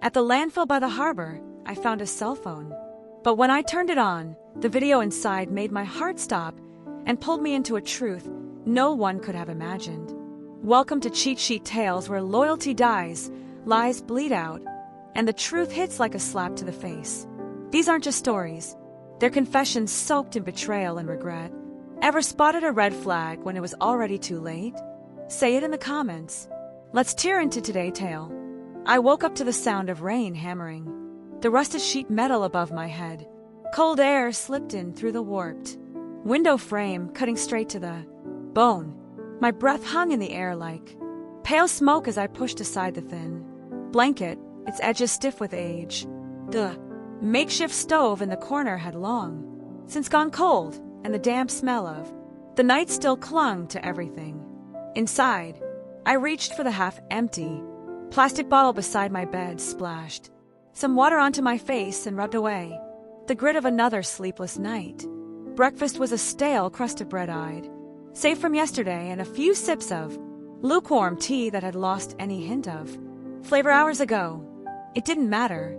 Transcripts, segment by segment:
At the landfill by the harbor, I found a cell phone. But when I turned it on, the video inside made my heart stop and pulled me into a truth no one could have imagined. Welcome to Cheat Sheet Tales, where loyalty dies, lies bleed out, and the truth hits like a slap to the face. These aren't just stories. They're confessions soaked in betrayal and regret. Ever spotted a red flag when it was already too late? Say it in the comments. Let's tear into today's tale. I woke up to the sound of rain hammering. The rusted sheet metal above my head. Cold air slipped in through the warped window frame, cutting straight to the bone. My breath hung in the air like pale smoke as I pushed aside the thin blanket, its edges stiff with age. The makeshift stove in the corner had long since gone cold, and the damp smell of the night still clung to everything. Inside, I reached for the half-empty plastic bottle beside my bed, splashed some water onto my face, and rubbed away the grit of another sleepless night. Breakfast was a stale crust of bread I'd saved from yesterday, and a few sips of lukewarm tea that had lost any hint of flavor hours ago. It didn't matter.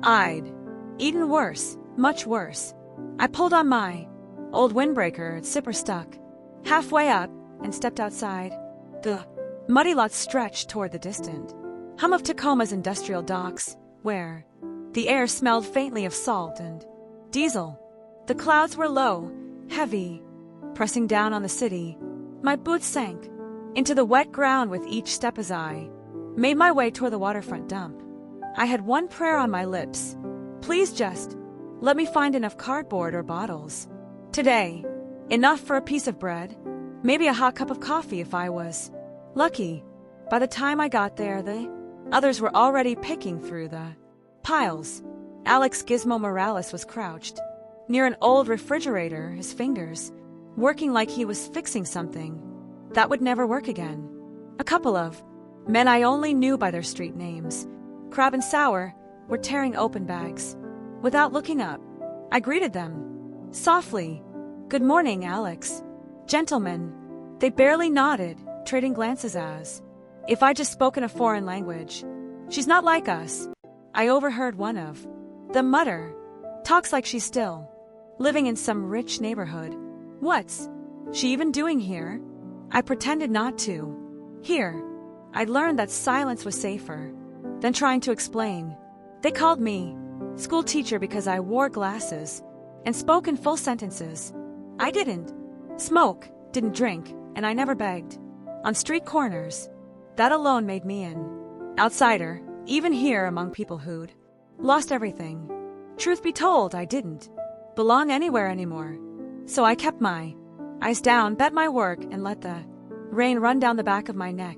I'd eaten worse, much worse. I pulled on my old windbreaker, its zipper stuck halfway up, and stepped outside. The muddy lot stretched toward the distant hum of Tacoma's industrial docks, where the air smelled faintly of salt and diesel. The clouds were low, heavy, pressing down on the city. My boots sank into the wet ground with each step as I made my way toward the waterfront dump. I had one prayer on my lips. Please just let me find enough cardboard or bottles today. Enough for a piece of bread, maybe a hot cup of coffee if I was lucky. By the time I got there, the others were already picking through the piles. Alex Gizmo Morales was crouched near an old refrigerator, his fingers working like he was fixing something that would never work again. A couple of men I only knew by their street names, Crab and Sour, were tearing open bags. Without looking up, I greeted them softly. "Good morning, Alex." "Gentlemen." They barely nodded, trading glances as if I just spoken a foreign language. "She's not like us," I overheard one of them mutter. "Talks like she's still living in some rich neighborhood. What's she even doing here?" I pretended not to hear. I'd learned that silence was safer than trying to explain. They called me school teacher because I wore glasses and spoke in full sentences. I didn't smoke, didn't drink, and I never begged on street corners. That alone made me an outsider, even here among people who'd lost everything. Truth be told, I didn't belong anywhere anymore. So I kept my eyes down, bet my work, and let the rain run down the back of my neck.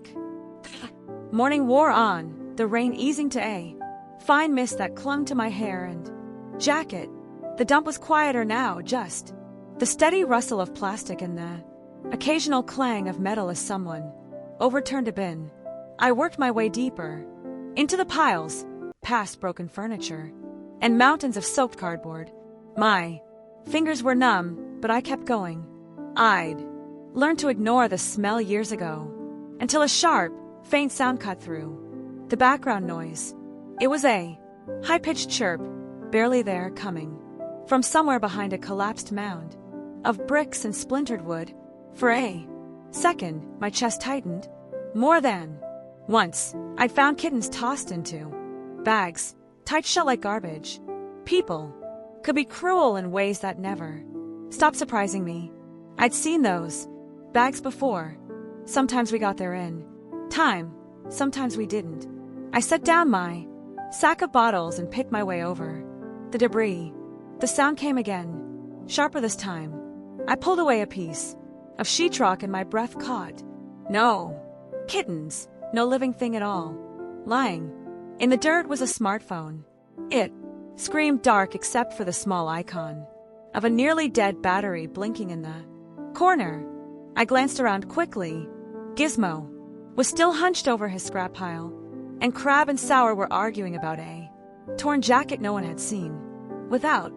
Morning wore on, the rain easing to a fine mist that clung to my hair and jacket. The dump was quieter now, just the steady rustle of plastic and the occasional clang of metal as someone overturned a bin. I worked my way deeper into the piles, past broken furniture and mountains of soaked cardboard. My fingers were numb, but I kept going. I'd learned to ignore the smell years ago, until a sharp, faint sound cut through the background noise. It was a high-pitched chirp, barely there, coming from somewhere behind a collapsed mound of bricks and splintered wood. For a second, my chest tightened. More than once, I'd found kittens tossed into bags, tied shut like garbage. People could be cruel in ways that never stopped surprising me. I'd seen those bags before. Sometimes we got there in time, sometimes we didn't. I set down my sack of bottles and picked my way over the debris. The sound came again, sharper this time. I pulled away a piece of sheetrock and my breath caught. No kittens, no living thing at all. Lying in the dirt was a smartphone. It screamed dark except for the small icon of a nearly dead battery blinking in the corner. I glanced around quickly. Gizmo was still hunched over his scrap pile, and Crab and Sour were arguing about a torn jacket no one had seen. Without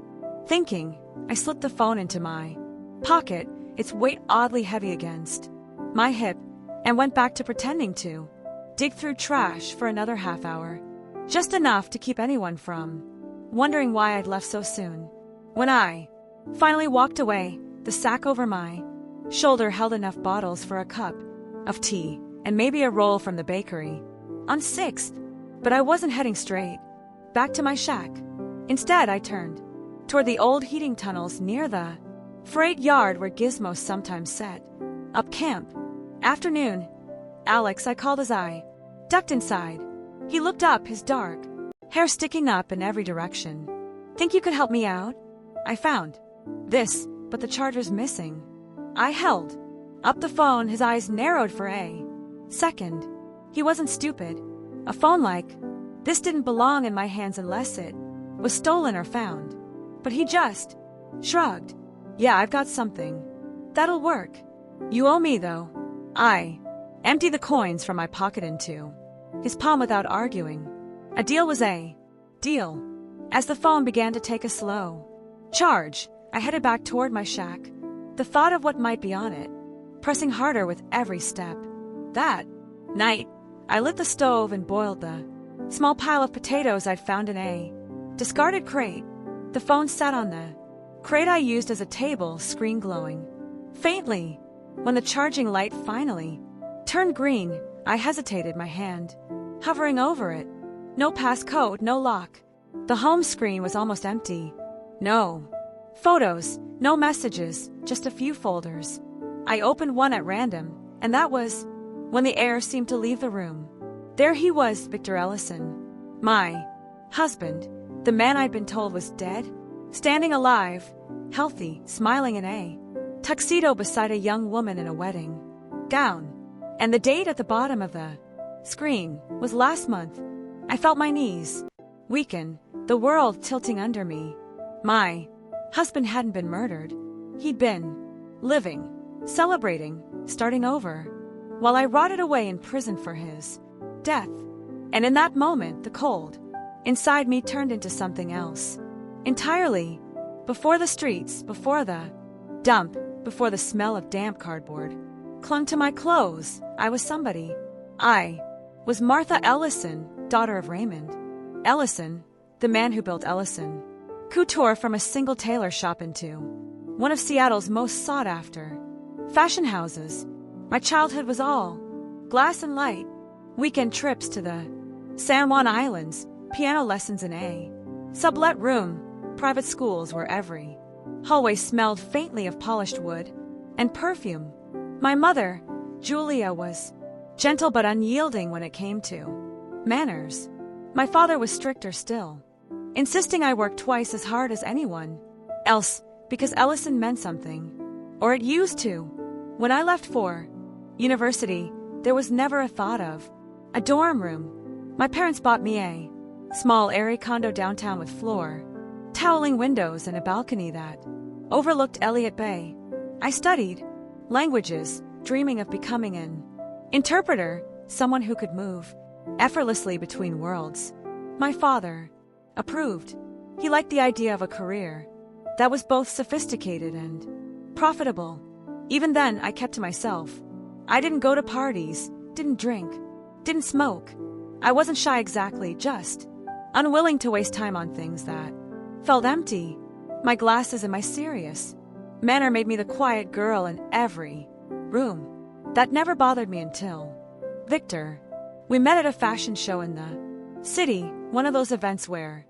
thinking, I slipped the phone into my pocket, its weight oddly heavy against my hip, and went back to pretending to dig through trash for another half hour. Just enough to keep anyone from wondering why I'd left so soon. When I finally walked away, the sack over my shoulder held enough bottles for a cup of tea and maybe a roll from the bakery on 6th, but I wasn't heading straight back to my shack. Instead, I turned toward the old heating tunnels near the freight yard where gizmos sometimes set up camp. Afternoon, Alex, I called as I ducked inside. He looked up, his dark hair sticking up in every direction. Think you could help me out? I found this, but the charger's missing. I held up the phone, his eyes narrowed for a second. He wasn't stupid. A phone like this didn't belong in my hands unless it was stolen or found. But he just shrugged. Yeah, I've got something that'll work. You owe me, though. I emptied the coins from my pocket into his palm without arguing. A deal was a deal. As the phone began to take a slow charge, I headed back toward my shack, the thought of what might be on it pressing harder with every step. That night, I lit the stove and boiled the small pile of potatoes I'd found in a discarded crate. The phone sat on the crate I used as a table, screen glowing faintly. When the charging light finally turned green, I hesitated, my hand hovering over it. No passcode, no lock. The home screen was almost empty. No photos, no messages, just a few folders. I opened one at random, and that was when the air seemed to leave the room. There he was, Victor Ellison. My husband, the man I'd been told was dead, standing alive, healthy, smiling in a tuxedo beside a young woman in a wedding gown. And the date at the bottom of the screen was last month. I felt my knees weaken, the world tilting under me. My husband hadn't been murdered. He'd been living, celebrating, starting over, while I rotted away in prison for his death. And in that moment, the cold inside me turned into something else entirely. Before the streets, before the dump, before the smell of damp cardboard clung to my clothes, I was somebody. I was Martha Ellison, daughter of Raymond Ellison, the man who built Ellison Couture from a single tailor shop into one of Seattle's most sought-after fashion houses. My childhood was all glass and light, weekend trips to the San Juan Islands, piano lessons in a sublet room, private schools where every hallway smelled faintly of polished wood and perfume. My mother, Julia, was gentle but unyielding when it came to manners. My father was stricter still, insisting I work twice as hard as anyone else because Ellison meant something, or it used to. When I left for university, there was never a thought of a dorm room. My parents bought me a small, airy condo downtown with floor toweling windows and a balcony that overlooked Elliott Bay. I studied languages, dreaming of becoming an interpreter, someone who could move effortlessly between worlds. My father approved. He liked the idea of a career that was both sophisticated and profitable. Even then, I kept to myself. I didn't go to parties, didn't drink, didn't smoke. I wasn't shy exactly, just unwilling to waste time on things that felt empty. My glasses and my serious manner made me the quiet girl in every room. That never bothered me until Victor. We met at a fashion show in the city, one of those events where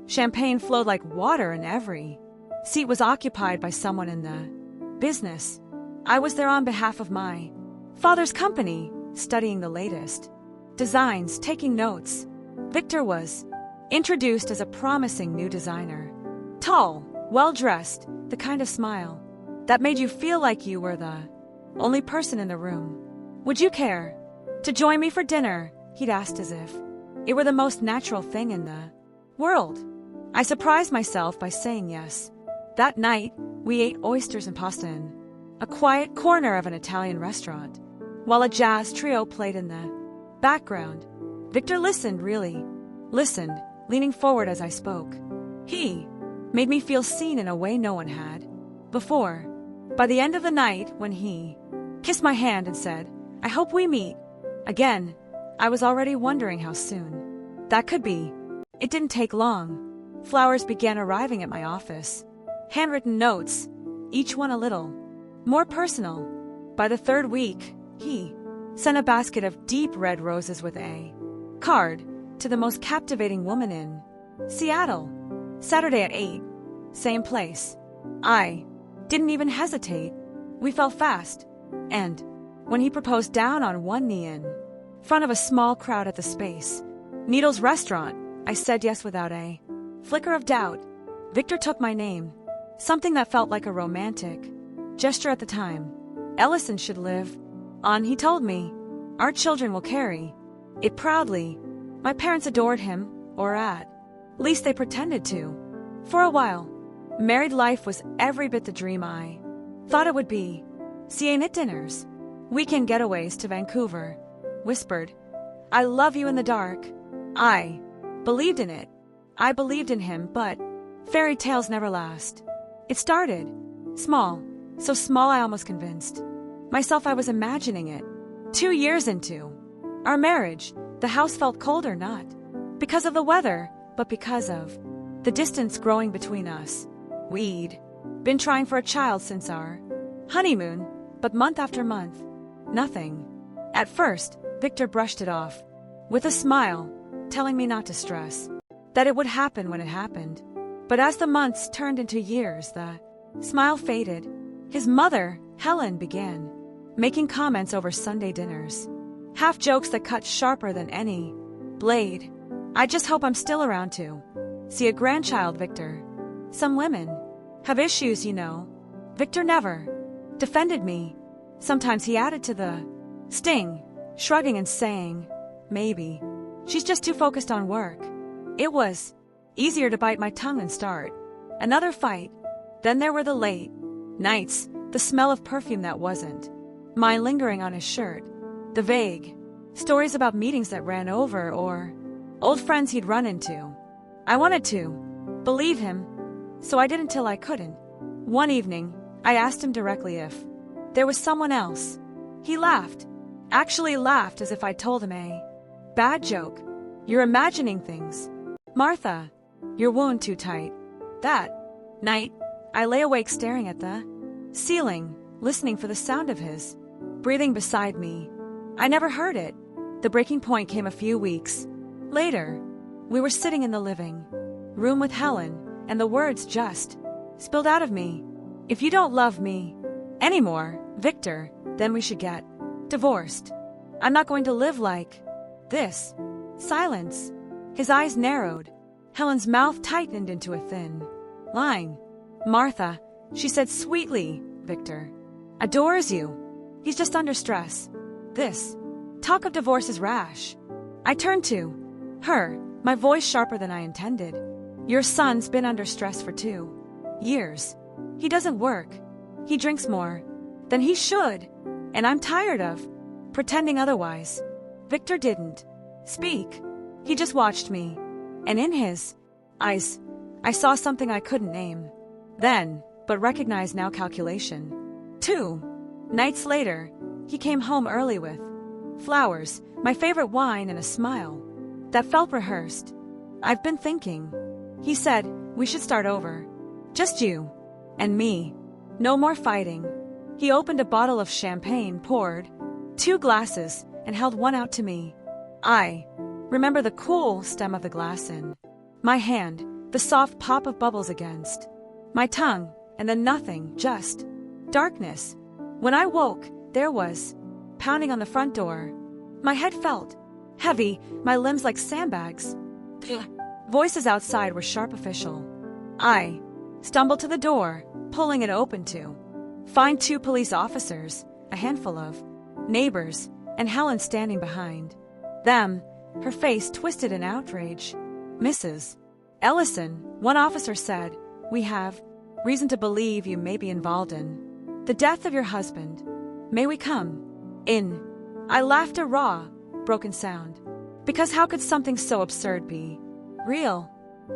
champagne flowed like water and every seat was occupied by someone in the business. I was there on behalf of my father's company, studying the latest designs, taking notes. Victor was introduced as a promising new designer. Tall, well-dressed, the kind of smile that made you feel like you were the only person in the room. Would you care to join me for dinner? He'd asked as if it were the most natural thing in the world. I surprised myself by saying yes. That night, we ate oysters and pasta in a quiet corner of an Italian restaurant, while a jazz trio played in the background. Victor listened, really listened, leaning forward as I spoke. He made me feel seen in a way no one had before. By the end of the night, when he kissed my hand and said, "I hope we meet again," I was already wondering how soon. That could be. It didn't take long. Flowers began arriving at my office. Handwritten notes, each one a little more personal. By the third week, he sent a basket of deep red roses with a card to the most captivating woman in Seattle. Saturday at 8. Same place. I didn't even hesitate. We fell fast. And when he proposed down on one knee in front of a small crowd at the Space Needles restaurant, I said yes without a flicker of doubt. Victor took my name, something that felt like a romantic gesture at the time. Ellison should live on, he told me. Our children will carry it proudly. My parents adored him, or at least they pretended to. For a while, married life was every bit the dream I thought it would be. Seeing at dinners, weekend getaways to Vancouver, whispered, I love you in the dark. I believed in it. I believed in him, but fairy tales never last. It started small, so small I almost convinced myself I was imagining it. 2 years into our marriage, the house felt colder, not because of the weather, but because of the distance growing between us. We'd been trying for a child since our honeymoon, but month after month, nothing. At first, Victor brushed it off with a smile, telling me not to stress, that it would happen when it happened. But as the months turned into years, the smile faded. His mother, Helen, began making comments over Sunday dinners, half jokes that cut sharper than any blade. I just hope I'm still around to see a grandchild, Victor. Some women have issues, you know. Victor never defended me. Sometimes he added to the sting, shrugging and saying, maybe she's just too focused on work. It was easier to bite my tongue and start another fight. Then there were the late nights, the smell of perfume that wasn't mine lingering on his shirt, the vague stories about meetings that ran over or old friends he'd run into. I wanted to believe him, so I did until I couldn't. One evening, I asked him directly if there was someone else. He laughed, actually laughed as if I'd told him a bad joke. You're imagining things, Martha. Your wound too tight. That night, I lay awake staring at the ceiling, listening for the sound of his breathing beside me. I never heard it. The breaking point came a few weeks later. We were sitting in the living room with Helen, and the words just spilled out of me. If you don't love me anymore, Victor, then we should get divorced. I'm not going to live like this. Silence. His eyes narrowed. Helen's mouth tightened into a thin line. Martha, she said sweetly, Victor adores you. He's just under stress. This talk of divorce is rash. I turned to her, my voice sharper than I intended. Your son's been under stress for 2 years. He doesn't work. He drinks more than he should, and I'm tired of pretending otherwise. Victor didn't speak. He just watched me, and in his eyes, I saw something I couldn't name then, but recognized now. Calculation. 2 nights later, he came home early with flowers, my favorite wine, and a smile that felt rehearsed. I've been thinking, he said, we should start over. Just you and me. No more fighting. He opened a bottle of champagne, poured 2 glasses, and held one out to me. I remember the cool stem of the glass in my hand, the soft pop of bubbles against my tongue, and then nothing, just darkness. When I woke, there was pounding on the front door. My head felt heavy, my limbs like sandbags. Voices outside were sharp, official. I stumbled to the door, pulling it open to find 2 police officers, a handful of neighbors, and Helen standing behind them, her face twisted in outrage. Mrs. Ellison, one officer said, we have reason to believe you may be involved in the death of your husband. May we come in? I laughed, a raw, broken sound. Because how could something so absurd be real?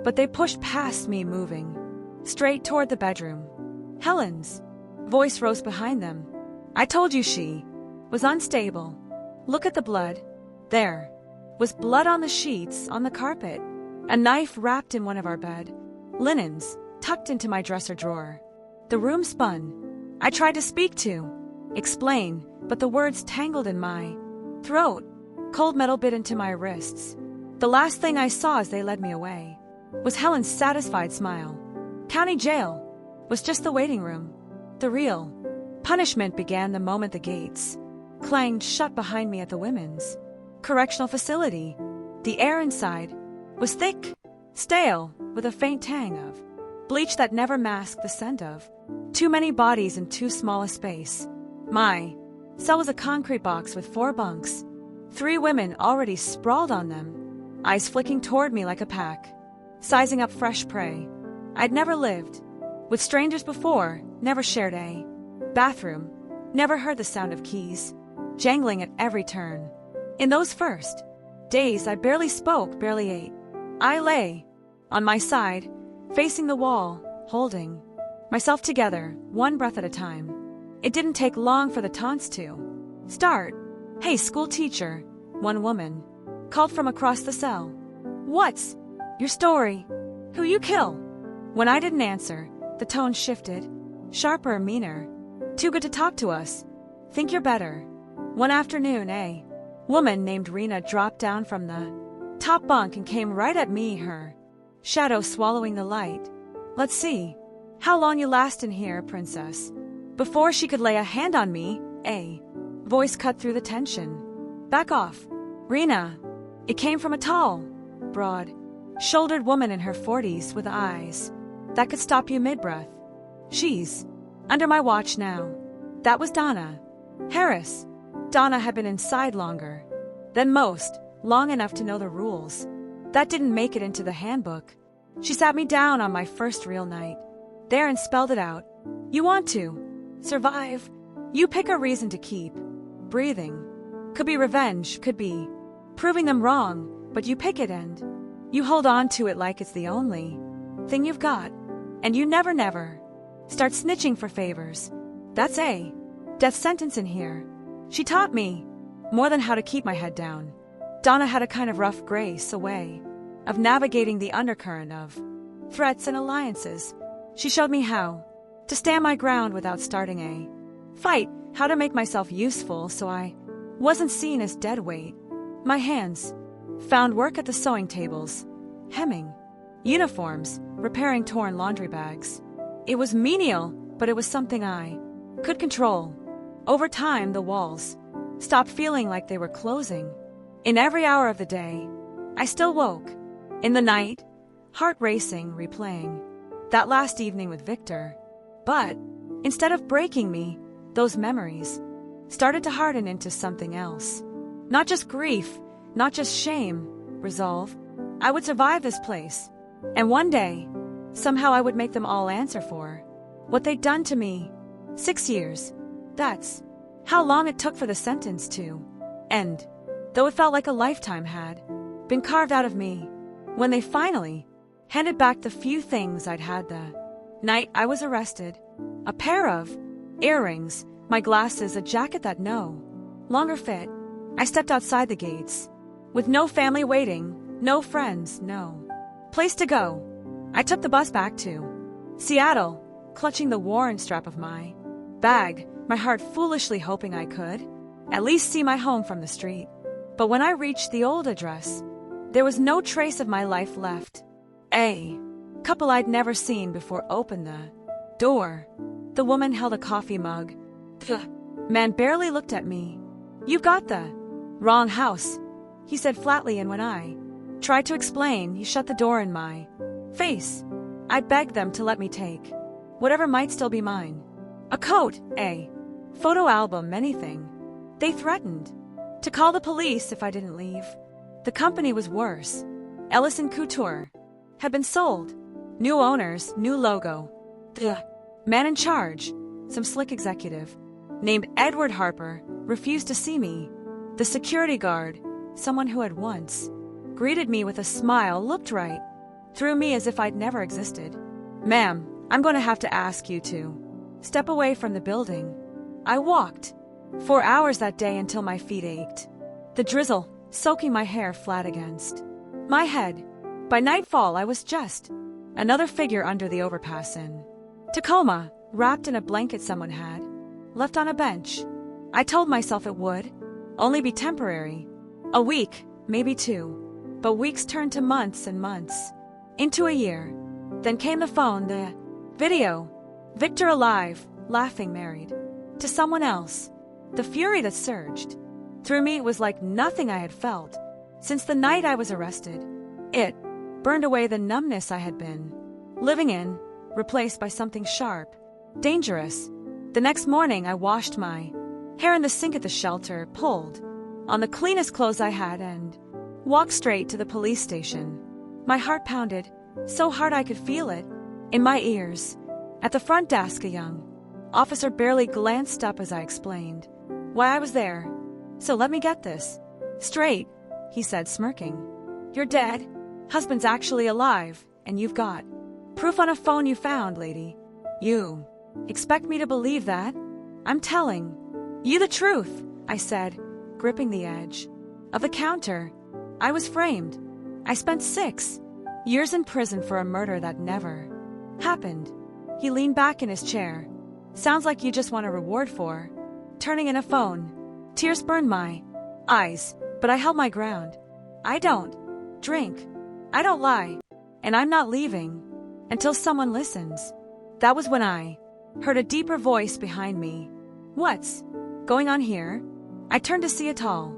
But they pushed past me, moving straight toward the bedroom. Helen's voice rose behind them. I told you she was unstable. Look at the blood. There. was blood on the sheets, on the carpet, a knife wrapped in one of our bed, linens tucked into my dresser drawer. The room spun. I tried to speak to, explain, but the words tangled in my throat. Cold metal bit into my wrists. The last thing I saw as they led me away was Helen's satisfied smile. County jail was just the waiting room. The real punishment began the moment the gates clanged shut behind me at the women's correctional facility. The air inside was thick, stale, with a faint tang of bleach that never masked the scent of too many bodies in too small a space. My cell was a concrete box with 4 bunks, 3 women already sprawled on them, eyes flicking toward me like a pack, sizing up fresh prey. I'd never lived with strangers before, never shared a bathroom, never heard the sound of keys jangling at every turn. In those first days, I barely spoke, barely ate. I lay on my side, facing the wall, holding myself together, one breath at a time. It didn't take long for the taunts to start. "Hey, school teacher," one woman called from across the cell. "What's your story? Who you kill?" When I didn't answer, the tone shifted, sharper, meaner. "Too good to talk to us. Think you're better." One afternoon, a woman named Rena dropped down from the top bunk and came right at me, her shadow swallowing the light. "Let's see how long you last in here, princess." Before she could lay a hand on me, a voice cut through the tension. "Back off, Rena." It came from a tall, broad-shouldered woman in her 40s with eyes that could stop you mid-breath. "She's under my watch now." That was Donna Harris. Donna had been inside longer than most, long enough to know the rules. That didn't make it into the handbook. She sat me down on my first real night there and spelled it out. "You want to survive. You pick a reason to keep breathing. Could be revenge, could be proving them wrong, but you pick it and you hold on to it like it's the only thing you've got. And you never start snitching for favors. That's a death sentence in here." She taught me more than how to keep my head down. Donna had a kind of rough grace, a way of navigating the undercurrent of threats and alliances. She showed me how to stand my ground without starting a fight, how to make myself useful so I wasn't seen as dead weight. My hands found work at the sewing tables, hemming uniforms, repairing torn laundry bags. It was menial, but it was something I could control. Over time, the walls stopped feeling like they were closing. In every hour of the day, I still woke. In the night, heart racing, replaying that last evening with Victor. But instead of breaking me, those memories started to harden into something else. Not just grief, not just shame, resolve. I would survive this place. And one day, somehow I would make them all answer for what they'd done to me. 6 years. That's how long it took for the sentence to end, though it felt like a lifetime had been carved out of me. When they finally handed back the few things I'd had the night I was arrested, a pair of earrings, my glasses, a jacket that no longer fit, I stepped outside the gates. With no family waiting, no friends, no place to go, I took the bus back to Seattle, clutching the worn strap of my bag, my heart foolishly hoping I could at least see my home from the street. But when I reached the old address, there was no trace of my life left. A couple I'd never seen before opened the door. The woman held a coffee mug. The man barely looked at me. "You got the wrong house," he said flatly, and when I tried to explain, he shut the door in my face. I begged them to let me take whatever might still be mine. A coat, a photo album, anything. They threatened to call the police if I didn't leave. The company was worse. Ellison Couture had been sold. New owners, new logo. The man in charge, some slick executive named Edward Harper, refused to see me. The security guard, someone who had once greeted me with a smile, looked right through me as if I'd never existed. "Ma'am, I'm going to have to ask you to step away from the building." I walked 4 hours that day until my feet ached. The drizzle soaking my hair flat against my head. By nightfall, I was just another figure under the overpass in Tacoma, wrapped in a blanket someone had left on a bench. I told myself it would only be temporary. A week, maybe 2. But weeks turned to months and months, into a year. Then came the phone, the video. Victor alive, laughing, married to someone else. The fury that surged through me was like nothing I had felt since the night I was arrested. It burned away the numbness I had been living in, replaced by something sharp, dangerous. The next morning, I washed my hair in the sink at the shelter, pulled on the cleanest clothes I had, and walked straight to the police station. My heart pounded so hard I could feel it in my ears. At the front desk, a young officer barely glanced up as I explained why I was there. So let me get this straight, he said, smirking. You're dead. Husband's actually alive, and you've got proof on a phone you found, lady. You expect me to believe that? I'm telling you the truth, I said, gripping the edge of the counter. I was framed. I spent 6 years in prison for a murder that never happened. He leaned back in his chair. Sounds like you just want a reward for turning in a phone. Tears burned my eyes, but I held my ground. I don't drink. I don't lie. And I'm not leaving until someone listens. That was when I heard a deeper voice behind me. What's going on here? I turned to see a tall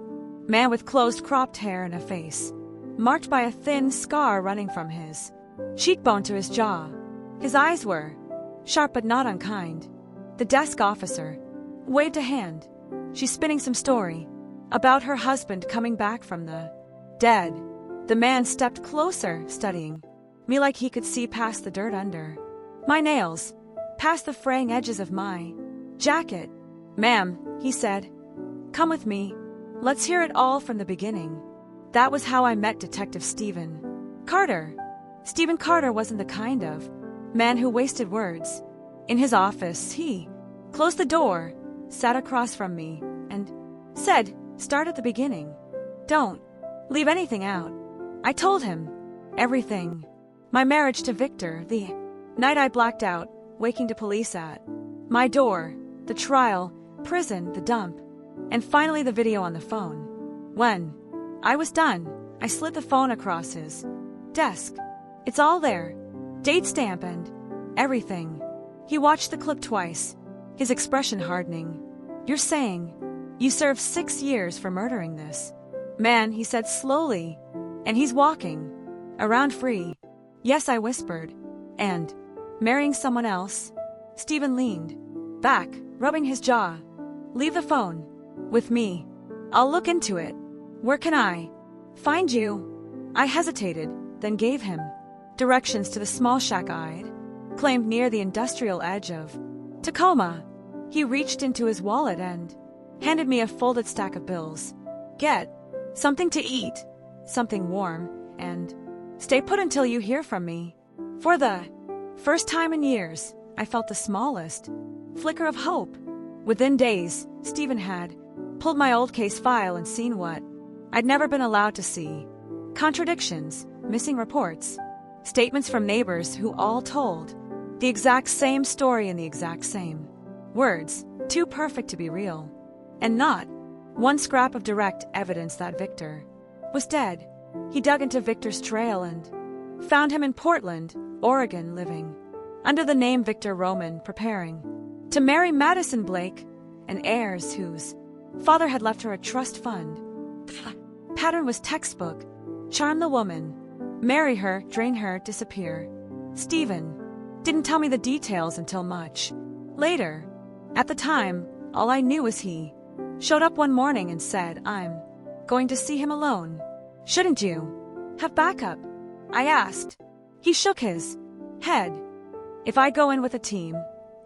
man with closed cropped hair and a face marked by a thin scar running from his cheekbone to his jaw. His eyes were sharp but not unkind. The desk officer waved a hand. She's spinning some story about her husband coming back from the dead. The man stepped closer, studying me like he could see past the dirt under my nails, past the fraying edges of my jacket. Ma'am, he said, come with me. Let's hear it all from the beginning. That was how I met Detective Stephen Carter. Stephen Carter wasn't the kind of man who wasted words. In his office, he closed the door, sat across from me, and said, start at the beginning. Don't leave anything out. I told him everything. My marriage to Victor, the night I blacked out, waking to police at my door, the trial, prison, the dump, and finally the video on the phone. When I was done, I slid the phone across his desk. It's all there. Date stamp and everything. He watched the clip twice, his expression hardening. You're saying you served 6 years for murdering this man, he said slowly, and he's walking around free. Yes, I whispered. And marrying someone else? Stephen leaned back, rubbing his jaw. Leave the phone with me. I'll look into it. Where can I find you? I hesitated, then gave him directions to the small shack I'd claimed near the industrial edge of Tacoma. He reached into his wallet and handed me a folded stack of bills. Get something to eat, something warm, and stay put until you hear from me. For the first time in years, I felt the smallest flicker of hope. Within days, Stephen had pulled my old case file and seen what I'd never been allowed to see. Contradictions, missing reports, statements from neighbors who all told the exact same story in the exact same words, too perfect to be real. And not one scrap of direct evidence that Victor was dead. He dug into Victor's trail and found him in Portland, Oregon, living under the name Victor Roman, preparing to marry Madison Blake, an heiress whose father had left her a trust fund. The pattern was textbook. Charm the woman, marry her, drain her, disappear. Stephen didn't tell me the details until much later. At the time, all I knew was he showed up one morning and said, I'm going to see him alone. Shouldn't you have backup? I asked. He shook his head. If I go in with a team,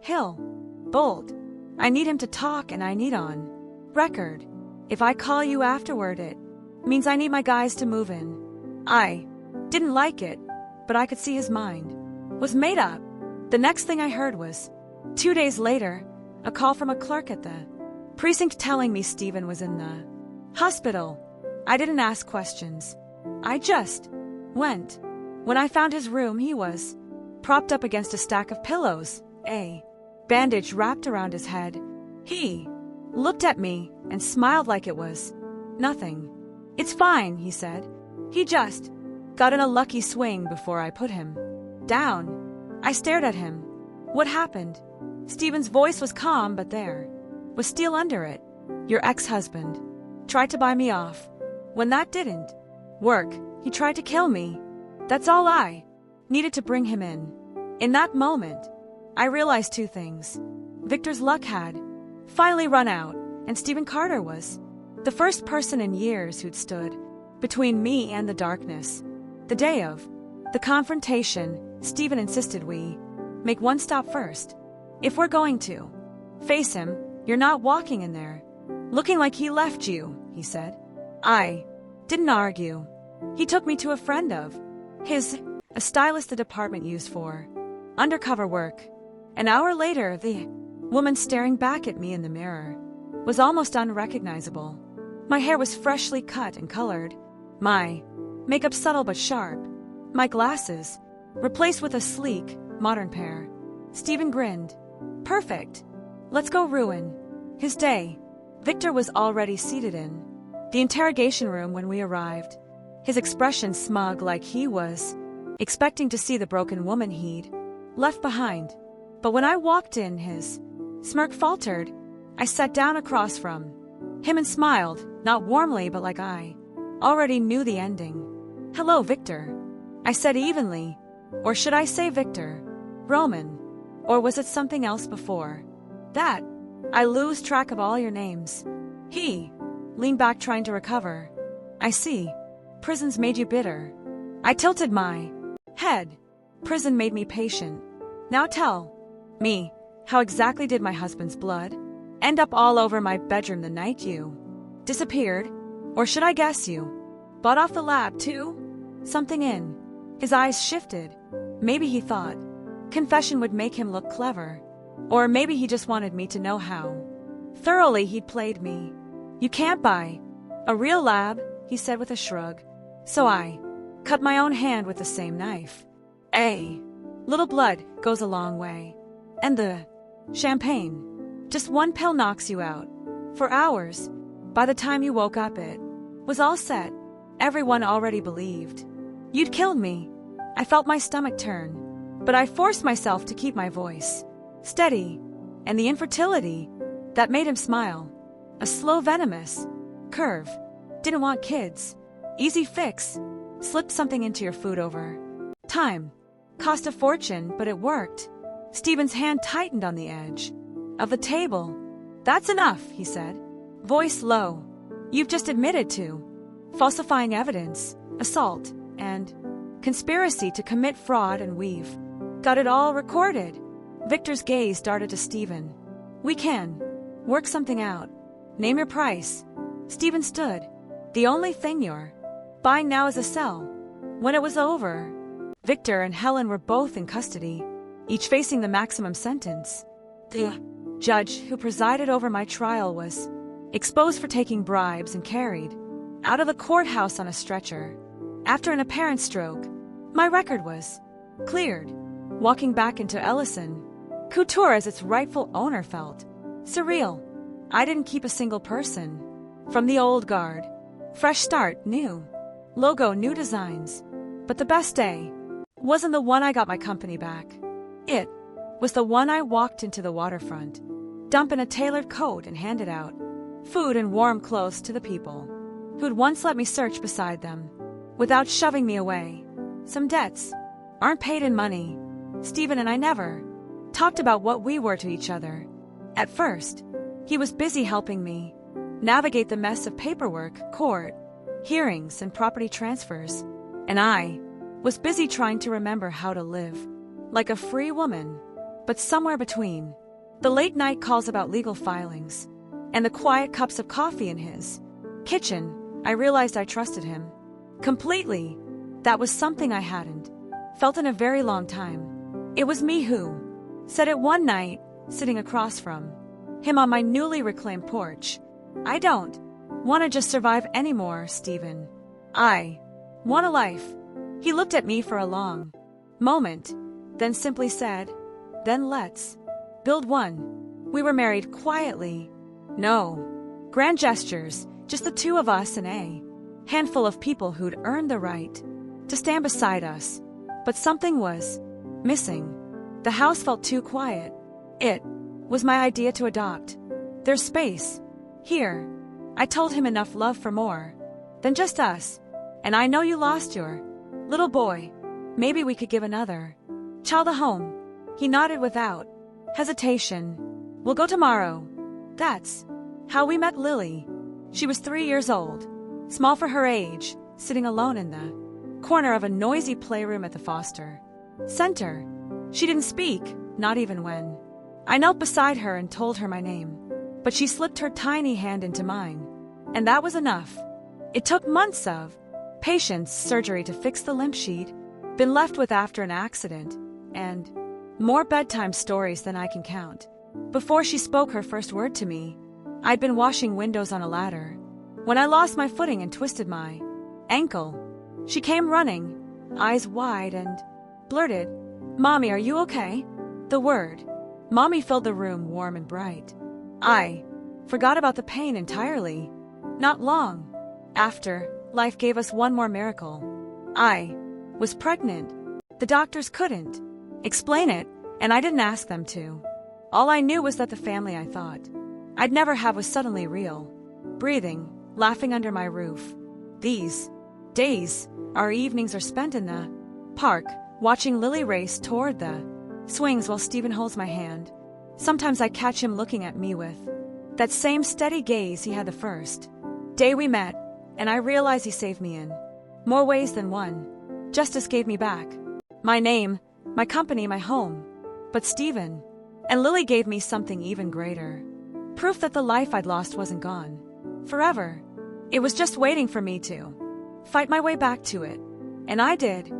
he'll bolt. I need him to talk, and I need on record. If I call you afterward, it means I need my guys to move in. I didn't like it, but I could see his mind was made up. The next thing I heard was, 2 days later, a call from a clerk at the precinct telling me Stephen was in the hospital. I didn't ask questions. I just went. When I found his room, he was propped up against a stack of pillows, a bandage wrapped around his head. He looked at me and smiled like it was nothing. "It's fine," he said. He just got in a lucky swing before I put him down. I stared at him. What happened? Stephen's voice was calm, but there was steel under it. "Your ex-husband tried to buy me off. When that didn't work, he tried to kill me. That's all I needed to bring him in." In that moment, I realized two things. Victor's luck had finally run out, and Stephen Carter was the first person in years who'd stood between me and the darkness. The day of the confrontation, Stephen insisted we make one stop first. "If we're going to face him, you're not walking in there looking like he left you," he said. I didn't argue. He took me to a friend of his, a stylist the department used for undercover work. An hour later, the woman staring back at me in the mirror was almost unrecognizable. My hair was freshly cut and colored, my makeup subtle but sharp, my glasses replaced with a sleek, modern pair. Stephen grinned. "Perfect. Let's go ruin his day." Victor was already seated in the interrogation room when we arrived, his expression smug, like he was expecting to see the broken woman he'd left behind. But when I walked in, his smirk faltered. I sat down across from him and smiled, not warmly but like I already knew the ending. "Hello, Victor," I said evenly. Or should I say Victor Roman? Or was it something else before that? I lose track of all your names. He leaned back, trying to recover. "I see. Prison's made you bitter." I tilted my head. "Prison made me patient. Now tell me, how exactly did my husband's blood end up all over my bedroom the night you disappeared? Or should I guess you bought off the lab too?" Something in his eyes shifted. Maybe he thought confession would make him look clever. Or maybe he just wanted me to know how thoroughly he'd played me. "You can't buy a real lab," he said with a shrug. So I cut my own hand with the same knife. A little blood goes a long way. And the champagne, just one pill knocks you out for hours. By the time you woke up, it was all set. Everyone already believed you'd killed me. I felt my stomach turn, but I forced myself to keep my voice steady. And the infertility that made him smile, a slow venomous curve. "Didn't want kids. Easy fix. Slipped something into your food over time. Cost a fortune, but it worked." Stephen's hand tightened on the edge of the table. "That's enough," he said, voice low. "You've just admitted to falsifying evidence, assault, and conspiracy to commit fraud, and we've got it all recorded." Victor's gaze darted to Stephen. "We can work something out. Name your price." Stephen stood. "The only thing you're buying now is a cell." When it was over, Victor and Helen were both in custody, each facing the maximum sentence. The judge who presided over my trial was exposed for taking bribes and carried out of the courthouse on a stretcher. After an apparent stroke, my record was cleared. Walking back into Ellison Couture as its rightful owner felt surreal. I didn't keep a single person from the old guard. Fresh start, new logo, new designs. But the best day wasn't the one I got my company back. It was the one I walked into the waterfront, dump in a tailored coat, and handed out food and warm clothes to the people who'd once let me search beside them without shoving me away. Some debts aren't paid in money. Stephen and I never talked about what we were to each other. At first, he was busy helping me navigate the mess of paperwork, court, hearings, and property transfers, and I was busy trying to remember how to live like a free woman. But somewhere between the late night calls about legal filings and the quiet cups of coffee in his kitchen, I realized I trusted him completely. That was something I hadn't felt in a very long time. It was me who said it one night, sitting across from him on my newly reclaimed porch. "I don't wanna just survive anymore, Stephen. I want a life. He looked at me for a long moment, then simply said, then let's build one. We were married quietly. No grand gestures, just the two of us and a handful of people who'd earned the right to stand beside us. But something was missing. The house felt too quiet. It was my idea to adopt. There's space here. I told him enough love for more than just us. And I know you lost your little boy. Maybe we could give another child a home. He nodded without hesitation. We'll go tomorrow. That's how we met Lily. She was 3 years old, small for her age, sitting alone in the corner of a noisy playroom at the foster center. She didn't speak, not even when I knelt beside her and told her my name. But she slipped her tiny hand into mine, and that was enough. It took months of patience, surgery to fix the limp she'd been left with after an accident, and more bedtime stories than I can count. Before she spoke her first word to me, I'd been washing windows on a ladder when I lost my footing and twisted my ankle. She came running, eyes wide, and blurted, "Mommy, are you okay?" The word Mommy filled the room warm and bright. I forgot about the pain entirely. Not long after, life gave us one more miracle. I was pregnant. The doctors couldn't explain it, and I didn't ask them to. All I knew was that the family I thought I'd never have was suddenly real, breathing, laughing under my roof. These days, our evenings are spent in the park, watching Lily race toward the swings while Stephen holds my hand. Sometimes I catch him looking at me with that same steady gaze he had the first day we met, and I realize he saved me in more ways than one. Justice gave me back my name, my company, my home. But Stephen and Lily gave me something even greater. Proof that the life I'd lost wasn't gone forever. It was just waiting for me to fight my way back to it. And I did.